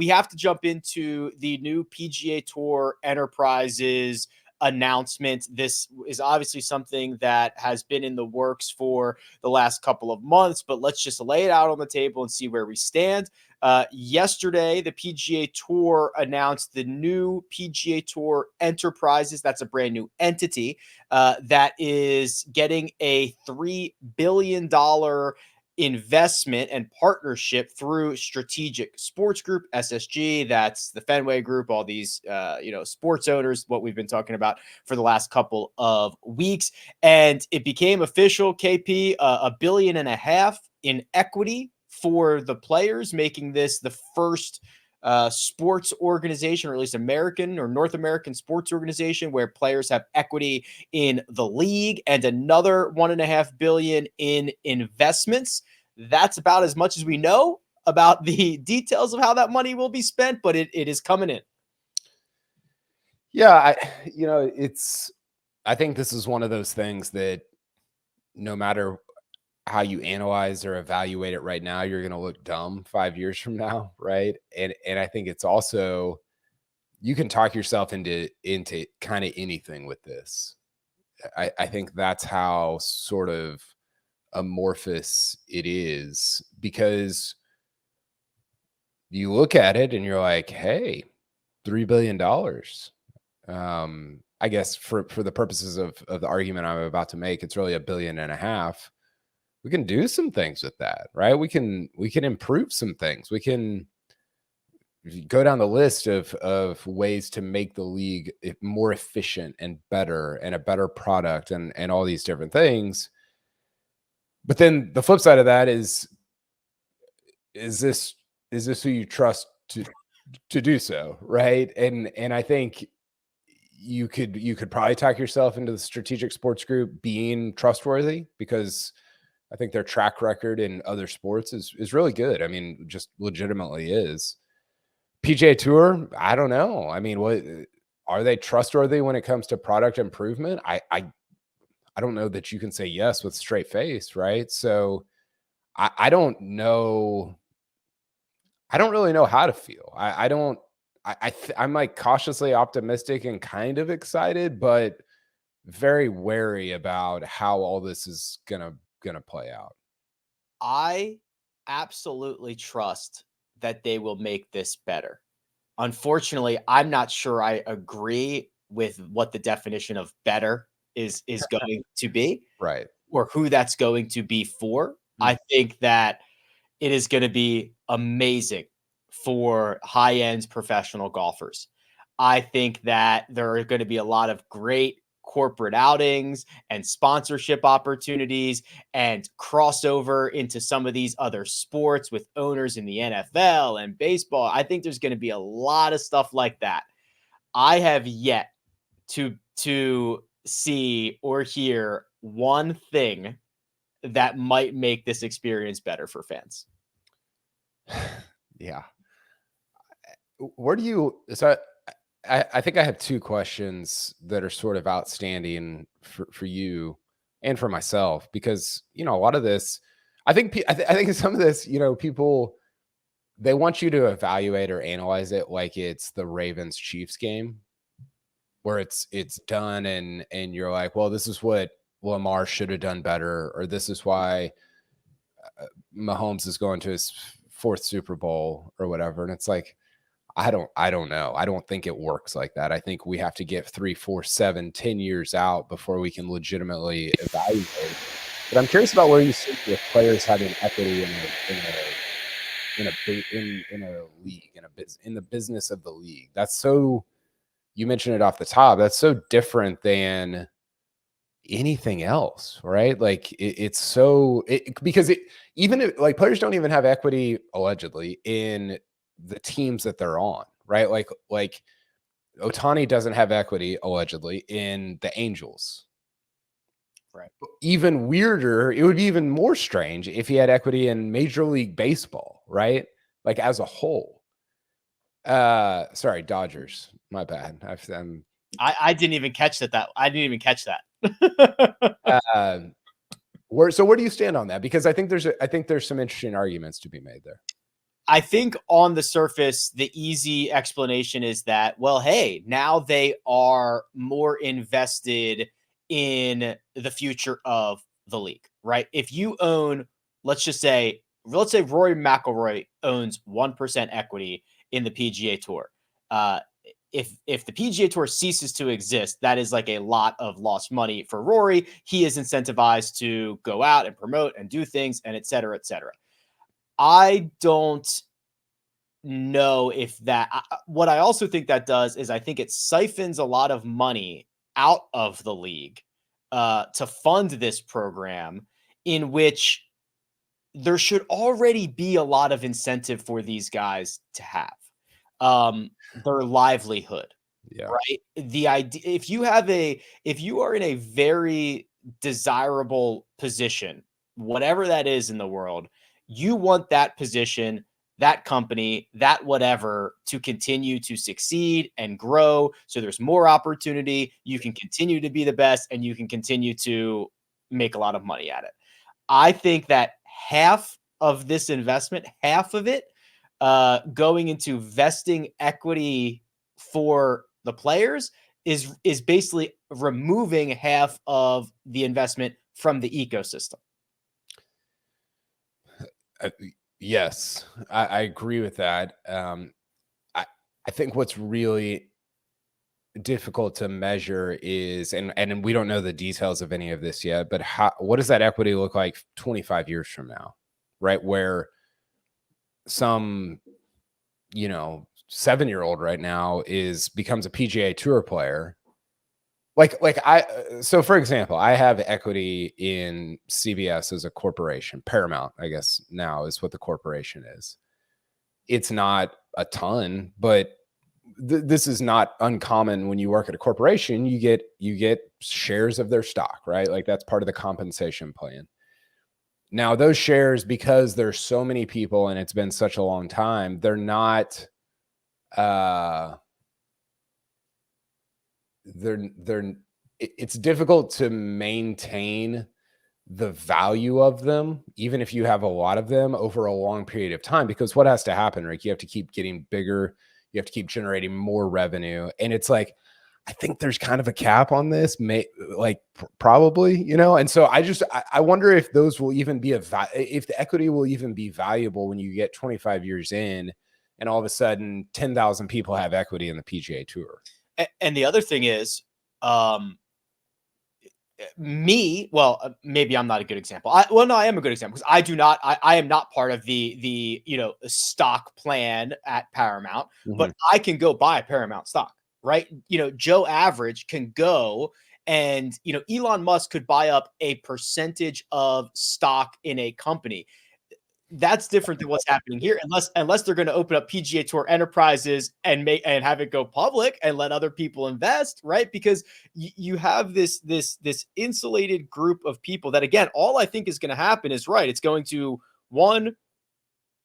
we have to jump into the new PGA Tour Enterprises announcement. This is obviously something that has been in the works for the last couple of months, but let's just lay it out on the table and see where we stand. Yesterday, the PGA Tour announced the new PGA Tour Enterprises. That's a brand new entity that is getting a $3 billion investment and partnership through Strategic Sports Group, SSG. That's the Fenway Group, all these sports owners, what we've been talking about for the last couple of weeks. And it became official, KP, $1.5 billion in equity for the players, making this the first sports organization, or at least American or North American sports organization, where players have equity in the league, and another $1.5 billion in investments. That's about as much as we know about the details of how that money will be spent, but it is coming in. Yeah, I think this is one of those things that no matter how you analyze or evaluate it right now, you're going to look dumb 5 years from now, right? And I think it's also, you can talk yourself into kind of anything with this. I think that's how sort of amorphous it is, because you look at it and you're like, hey, $3 billion. I guess for the purposes of the argument I'm about to make, it's really $1.5 billion. We can do some things with that, right? We can improve some things. We can go down the list of ways to make the league more efficient and better, and a better product, and all these different things. But then the flip side of that is this who you trust to do so, right? And I think you could probably talk yourself into the Strategic Sports Group being trustworthy, because I think their track record in other sports is really good. I mean, just legitimately is. PGA Tour, I don't know. I mean, what are they trustworthy when it comes to product improvement? I don't know that you can say yes with straight face, right? So I don't know. I don't really know how to feel. I'm like cautiously optimistic and kind of excited, but very wary about how all this is gonna play out. I absolutely trust that they will make this better. Unfortunately, I'm not sure I agree with what the definition of better is going to be, right, or who that's going to be for. I think that it is going to be amazing for high-end professional golfers. I think that there are going to be a lot of great corporate outings and sponsorship opportunities and crossover into some of these other sports with owners in the NFL and baseball. I think there's going to be a lot of stuff like that. I have yet to see or hear one thing that might make this experience better for fans. Yeah. Where do you, so I think I have two questions that are sort of outstanding for you and for myself, because, a lot of this, I think some of this, people, they want you to evaluate or analyze it like it's the Ravens Chiefs game, where it's done and you're like, well, this is what Lamar should have done better, or this is why Mahomes is going to his fourth Super Bowl or whatever. And it's like, I don't know. I don't think it works like that. I think we have to get 3, 4, 7, 10 years out before we can legitimately evaluate. But I'm curious about where you sit with players having equity in a league, in the business of the league. That's so, you mentioned it off the top, that's so different than anything else, right? Like because even if, like, players don't even have equity allegedly in the teams that they're on, right? Like Ohtani doesn't have equity allegedly in the Angels. Right. Even weirder, it would be even more strange if he had equity in Major League Baseball, right? Like, as a whole. Sorry, Dodgers. My bad. I didn't even catch that. I didn't even catch that. Where do you stand on that? Because I think there's some interesting arguments to be made there. I think on the surface, the easy explanation is that, well, hey, now they are more invested in the future of the league, right? If you own, let's say Rory McIlroy owns 1% equity in the PGA Tour. Uh, if the PGA Tour ceases to exist, that is like a lot of lost money for Rory. He is incentivized to go out and promote and do things, and et cetera, et cetera. I don't know if what I also think that does is I think it siphons a lot of money out of the league to fund this program, in which there should already be a lot of incentive for these guys to have their livelihood, Yeah. right? The idea, if you are in a very desirable position, whatever that is in the world, you want that position, that company, that whatever to continue to succeed and grow. So there's more opportunity. You can continue to be the best and you can continue to make a lot of money at it. I think that half of this investment, half of it, going into vesting equity for the players is basically removing half of the investment from the ecosystem. Yes, I agree with that. I think what's really difficult to measure is, and we don't know the details of any of this yet, but what does that equity look like 25 years from now, right? Where some, 7-year-old right now becomes a PGA Tour player. So for example, I have equity in CBS as a corporation. Paramount, I guess now is what the corporation is. It's not a ton, but this is not uncommon. When you work at a corporation, you get shares of their stock, right? Like that's part of the compensation plan. Now those shares, because there's so many people and it's been such a long time, they're not it's difficult to maintain the value of them, even if you have a lot of them over a long period of time, because what has to happen, Rick? You have to keep getting bigger. You have to keep generating more revenue. And it's like, I think there's kind of a cap on this, probably, and so I wonder if those will even be if the equity will even be valuable when you get 25 years in and all of a sudden 10,000 people have equity in the PGA Tour. And the other thing is, maybe I'm not a good example. No, I am a good example because I am not part of the stock plan at Paramount, but I can go buy Paramount stock, right? Joe Average can go and, Elon Musk could buy up a percentage of stock in a company. That's different than what's happening here, unless they're going to open up PGA Tour Enterprises and have it go public and let other people invest, right? Because you have this insulated group of people that, again, all I think is going to happen is, right, it's going to, one,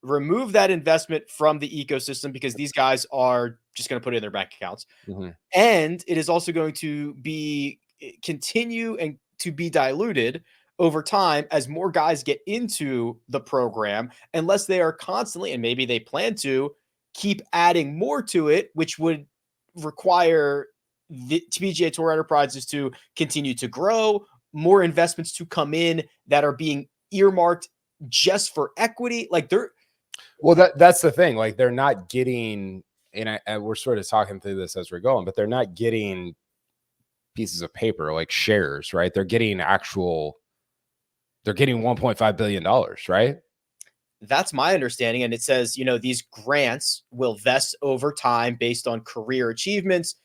remove that investment from the ecosystem because these guys are just going to put it in their bank accounts, and it is also going to continue and to be diluted over time as more guys get into the program, unless they are constantly, and maybe they plan to keep adding more to it, which would require the PGA Tour Enterprises to continue to grow, more investments to come in that are being earmarked just for equity. That's the thing. Like they're not getting, and we're sort of talking through this as we're going, but they're not getting pieces of paper like shares, right? They're getting $1.5 billion, right? That's my understanding. And it says, these grants will vest over time based on career achievements,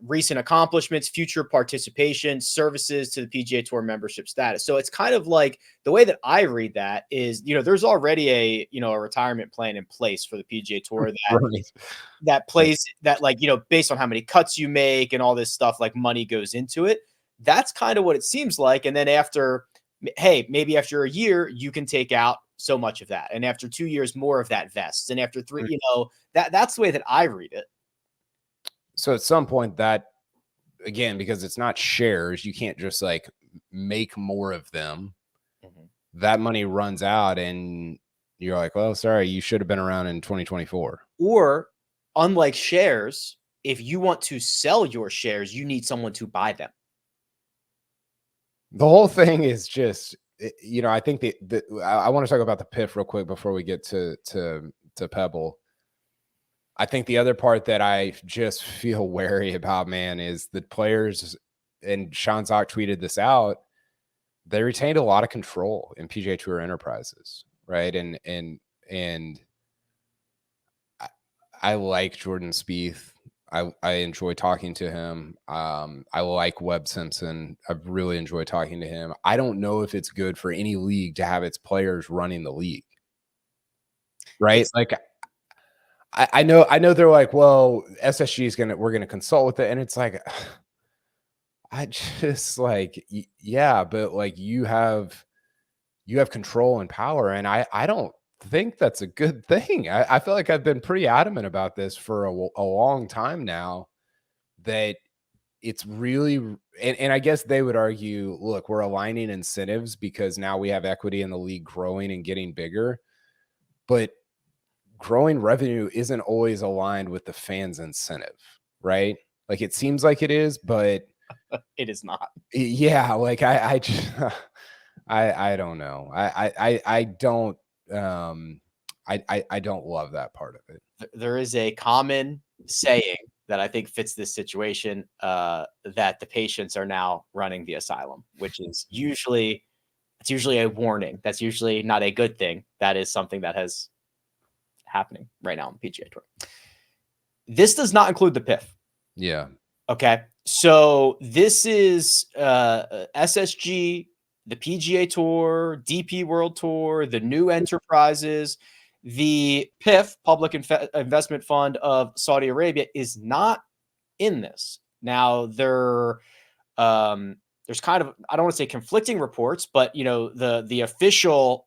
recent accomplishments, future participation, services to the PGA Tour membership status. So it's kind of like, the way that I read that is, there's already a retirement plan in place for the PGA Tour that plays that, based on how many cuts you make and all this stuff, like money goes into it. That's kind of what it seems like. And then maybe after a year, you can take out so much of that. And after 2 years, more of that vests. And after 3, that's the way that I read it. So at some point that, again, because it's not shares, you can't just make more of them. That money runs out and you're like, well, sorry, you should have been around in 2024. Or unlike shares, if you want to sell your shares, you need someone to buy them. The whole thing is just, I think I want to talk about the PIF real quick before we get to Pebble. I think the other part that I just feel wary about, man, is the players, and Sean Zock tweeted this out, they retained a lot of control in PGA Tour Enterprises, right? And I like Jordan Spieth. I enjoy talking to him. I like Webb Simpson. I really enjoy talking to him. I don't know if it's good for any league to have its players running the league, right? Like, I know they're like, well, SSG is we're gonna consult with it, and it's like, I just like, yeah, but like you have control and power, and I don't think that's a good thing. I feel like I've been pretty adamant about this for a long time now, that it's really, and I guess they would argue, look, we're aligning incentives because now we have equity in the league growing and getting bigger, but growing revenue isn't always aligned with the fans' incentive, right? Like it seems like it is, but it is not. Yeah, like I just I don't know. I don't I don't love that part of it. There is a common saying that I think fits this situation, that the patients are now running the asylum, which is usually a warning. That's usually not a good thing. That is something that has happening right now on the PGA Tour. This does not include the PIF. Yeah. Okay. So this is SSG, the PGA Tour, DP World Tour, the new enterprises. The PIF, Public Investment Fund of Saudi Arabia, is not in this. Now, there's kind of, I don't want to say conflicting reports, but the official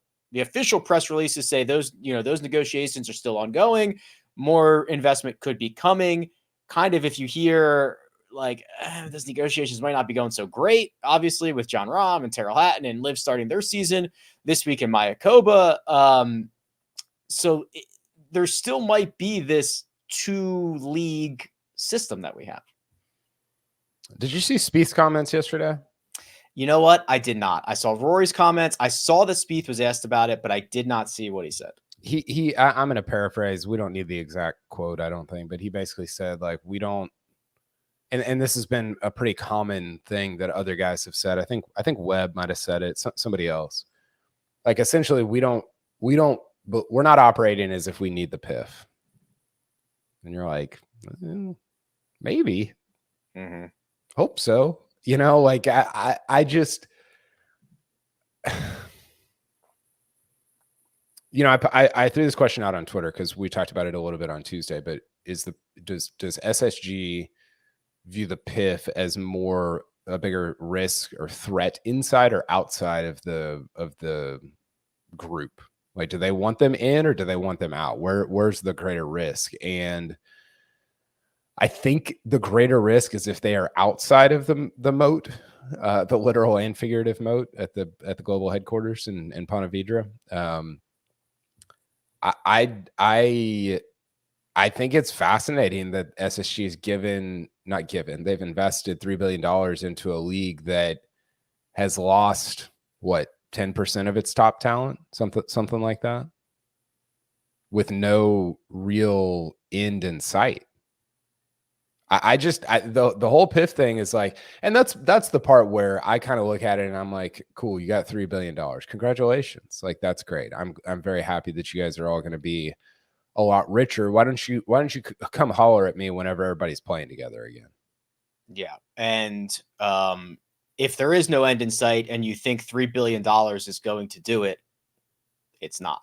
press releases say those negotiations are still ongoing. More investment could be coming. Kind of, if you hear like those negotiations might not be going so great, obviously, with John Rahm and Terrell Hatton and Liv starting their season this week in Mayakoba. So there still might be this 2-league system that we have. Did you see Spieth's comments yesterday? You know what? I did not. I saw Rory's comments. I saw that Spieth was asked about it, but I did not see what he said. I'm going to paraphrase. We don't need the exact quote, I don't think, but he basically said, like, we don't, and this has been a pretty common thing that other guys have said. I think Webb might have said it. Somebody else. Like, essentially, but we're not operating as if we need the PIF. And you're like, maybe. Mm-hmm. Hope so. Like I just, I threw this question out on Twitter because we talked about it a little bit on Tuesday, but does SSG view the PIF as a bigger risk or threat inside or outside of the group? Like, do they want them in or do they want them out? Where's the greater risk? And I think the greater risk is if they are outside of the moat, the literal and figurative moat at the global headquarters in Ponte Vedra. I think it's fascinating that SSG is they've invested $3 billion into a league that has lost 10% of its top talent, something like that, with no real end in sight. The whole PIF thing is like, and that's the part where I kind of look at it and I'm like, cool, you got $3 billion. Congratulations. Like, that's great. I'm very happy that you guys are all going to be a lot richer. Why don't you come holler at me whenever everybody's playing together again? Yeah. And if there is no end in sight and you think $3 billion is going to do it, it's not.